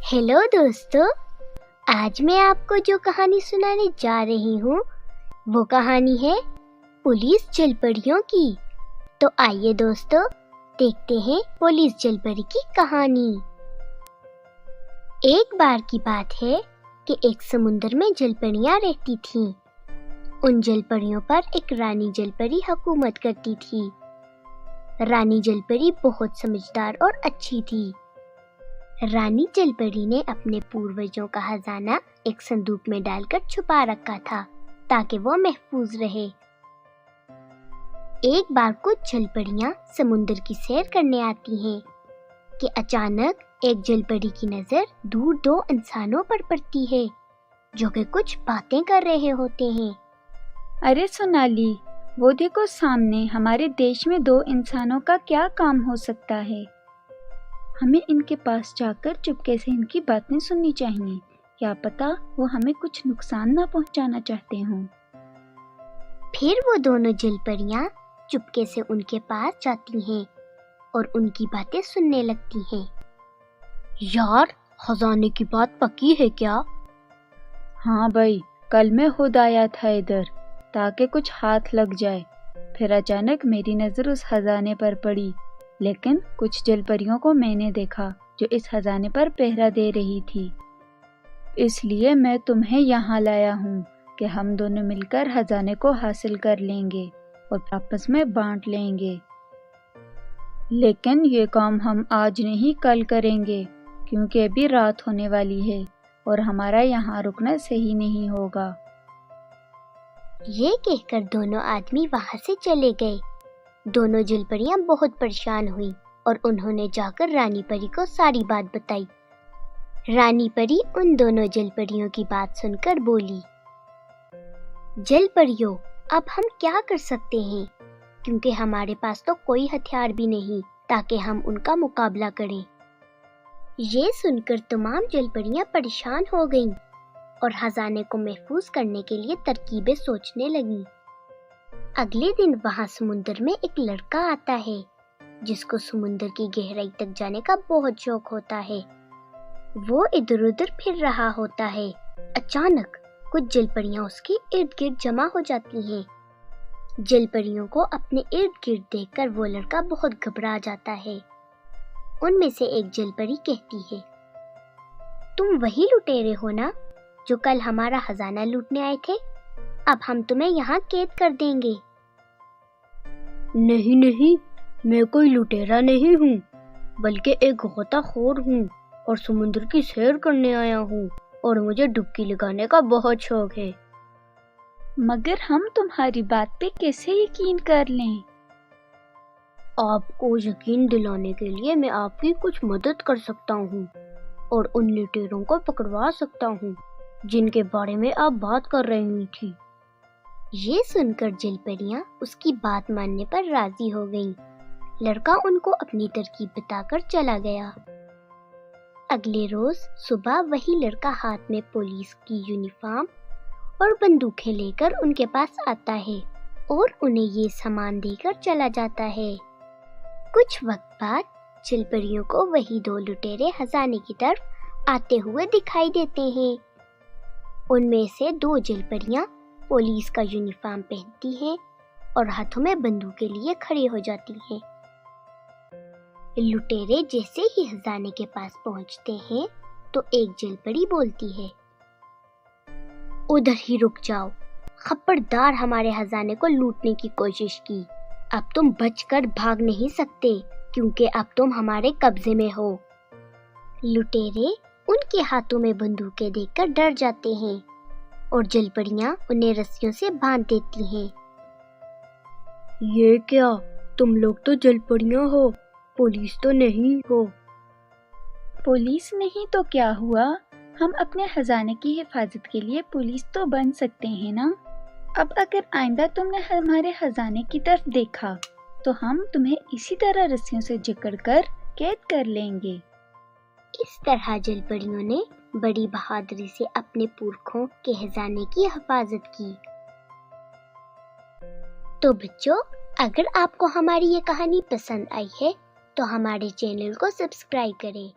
Hello दोस्तों, आज मैं आपको जो कहानी सुनाने जा रही हूँ वो कहानी है पुलिस जलपरियों की। तो आइए दोस्तों, देखते हैं पुलिस जलपरी की कहानी। एक बार की बात है कि एक समुद्र में जलपरियां रहती थीं। उन जलपरियों पर एक रानी जलपरी हुकूमत करती थी। रानी जलपरी बहुत समझदार और अच्छी थी। रानी जलपरी ने अपने पूर्वजों का खजाना एक संदूक में डालकर छुपा रखा था ताकि वो महफूज रहे। एक बार कुछ जलपरियां समुद्र की सैर करने आती हैं कि अचानक एक जलपरी की नजर दूर दो इंसानों पर पड़ती है जो कि कुछ बातें कर रहे होते हैं। अरे सोनाली, वो देखो सामने, हमारे देश में दो इंसानों का क्या काम हो सकता है। हमें इनके पास जाकर चुपके से इनकी बातें सुननी चाहिए। क्या पता वो हमें कुछ नुकसान ना पहुंचाना चाहते हों। फिर वो दोनों जलपरियां चुपके से उनके पास जाती हैं और उनकी बातें सुनने लगती हैं। यार, खजाने की बात पक्की है क्या? हाँ भाई, कल मैं खुद आया था इधर ताकि कुछ हाथ लग जाए। फिर अचानक मेरी नजर उस खजाने पर पड़ी, लेकिन कुछ जलपरियों को मैंने देखा जो इस खजाने पर पहरा दे रही थी। इसलिए मैं तुम्हें यहाँ लाया हूँ कि हम दोनों मिलकर खजाने को हासिल कर लेंगे और आपस में बांट लेंगे। लेकिन ये काम हम आज नहीं कल करेंगे, क्योंकि अभी रात होने वाली है और हमारा यहाँ रुकना सही नहीं होगा। ये कहकर दोनों आदमी वहां से चले गए। दोनों जलपरियां बहुत परेशान हुई और उन्होंने जाकर रानी परी को सारी बात बताई। रानी परी उन दोनों जलपरियों की बात सुनकर बोली, जलपरियों, अब हम क्या कर सकते हैं, क्योंकि हमारे पास तो कोई हथियार भी नहीं ताकि हम उनका मुकाबला करें। ये सुनकर तमाम जलपरियां परेशान हो गईं और खजाने को महफूज करने के लिए तरकीबें सोचने लगीं। अगले दिन वहां समुद्र में एक लड़का आता है जिसको समुद्र की गहराई तक जाने का बहुत शौक होता है। वो इधर उधर फिर रहा होता है। अचानक कुछ जलपरियां उसके इर्द गिर्द जमा हो जाती हैं। जलपरियों को अपने इर्द गिर्द देखकर वो लड़का बहुत घबरा जाता है। उनमें से एक जलपरी कहती है, तुम वही लुटेरे हो ना जो कल हमारा खजाना लूटने आए थे? अब हम तुम्हें यहाँ कैद कर देंगे। नहीं नहीं, मैं कोई लुटेरा नहीं हूँ, बल्कि एक गोताखोर हूँ और समुद्र की सैर करने आया हूँ और मुझे डुबकी लगाने का बहुत शौक है। मगर हम तुम्हारी बात पे कैसे यकीन कर लें? आपको यकीन दिलाने के लिए मैं आपकी कुछ मदद कर सकता हूँ और उन लुटेरों को पकड़वा सकता हूँ जिनके बारे में आप बात कर रही थी। ये सुनकर जलपरियां उसकी बात मानने पर राजी हो गईं। लड़का उनको अपनी तरकीब बताकर चला गया। अगले रोज सुबह वही लड़का हाथ में पुलिस की यूनिफॉर्म और बंदूकें लेकर उनके पास आता है और उन्हें ये सामान देकर चला जाता है। कुछ वक्त बाद जलपरियों को वही दो लुटेरे खजाने की तरफ आते हुए दिखाई देते हैं। उनमें से दो जलपरियां पुलिस का यूनिफॉर्म पहनती हैं और हाथों में बंदूकें लिए खड़ी हो जाती हैं। लुटेरे जैसे ही खजाने के पास पहुंचते हैं तो एक जलपरी बोलती है, उधर ही रुक जाओ, खबरदार हमारे खजाने को लूटने की कोशिश की। अब तुम बचकर भाग नहीं सकते क्योंकि अब तुम हमारे कब्जे में हो। लुटेरे उनके हाथों में बंदूकें देखकर डर जाते हैं और जलपरियां उन्हें रस्सियों से बांध देती हैं। ये क्या, तुम लोग तो जलपरियां हो, पुलिस तो नहीं हो। पुलिस नहीं तो क्या हुआ, हम अपने खजाने की हिफाजत के लिए पुलिस तो बन सकते हैं ना। अब अगर आइंदा तुमने हमारे खजाने की तरफ देखा तो हम तुम्हें इसी तरह रस्सियों से जकड़कर कैद कर लेंगे। इस तरह जलपरियों ने बड़ी बहादुरी से अपने पुरखों के खजाने की हिफाजत की। तो बच्चों, अगर आपको हमारी ये कहानी पसंद आई है तो हमारे चैनल को सब्सक्राइब करें।